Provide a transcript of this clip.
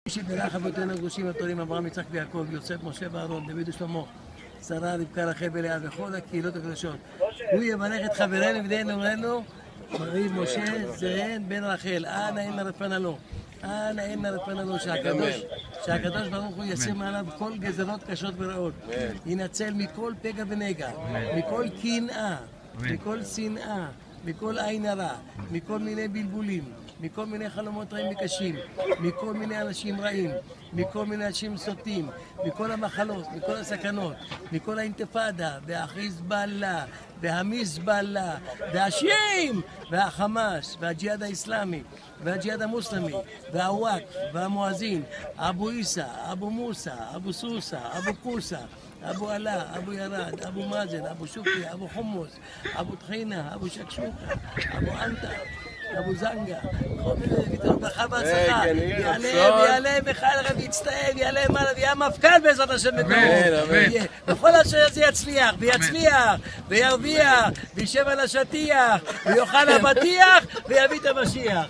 שבירך אבותינו הקדושים התורים אברהם יצחק ויעקב יוסף משה ואהרון דוד ושלמה שרה רבקה רחל ולאה וכל הקהילות הקדושות הוא יברך את חברינו ובני אמרנו מרי משה זרן בן רחל אנא אין רפנה לו אנא אין רפנה לו שהקדוש ברוך הוא ישים מעליו כל גזרות קשות ורעות ינצל מכל פגע ונגע מכל קנאה מכל שנאה מכל עין הרע מכל מיני בלבולים מכל מיני חלומות רעים וקשים, מכל מיני אנשים רעים, מכל מיני אנשים סוטים, מכל המחלות, מכל הסכנות, מכל האינתיפאדה, והחיזבאללה, והמזבאללה, והשיעים, והחמאס, והג'יהאד האסלאמי, והג'יהאד המוסלמי, והוואקף, והמואזין, אבו עיסא, אבו מוסא, אבו סוסא, אבו קוסא, אבו עלה, אבו ירד, אבו מאזן, אבו שוקי, אבו חומוס, אבו טחינה, אבו שקשוקה, אבו אנטה, אבו זנגה, ברכה והצלחה, ויעלה מיכאל רב יצטער, ויעלה מעלה, ויהיה מפכ"ל בעזרת השם בקרוב, בכל אשר זה יצליח, וירוויח, וישב על השטיח, ויאכל אבטיח, ויביא את המשיח.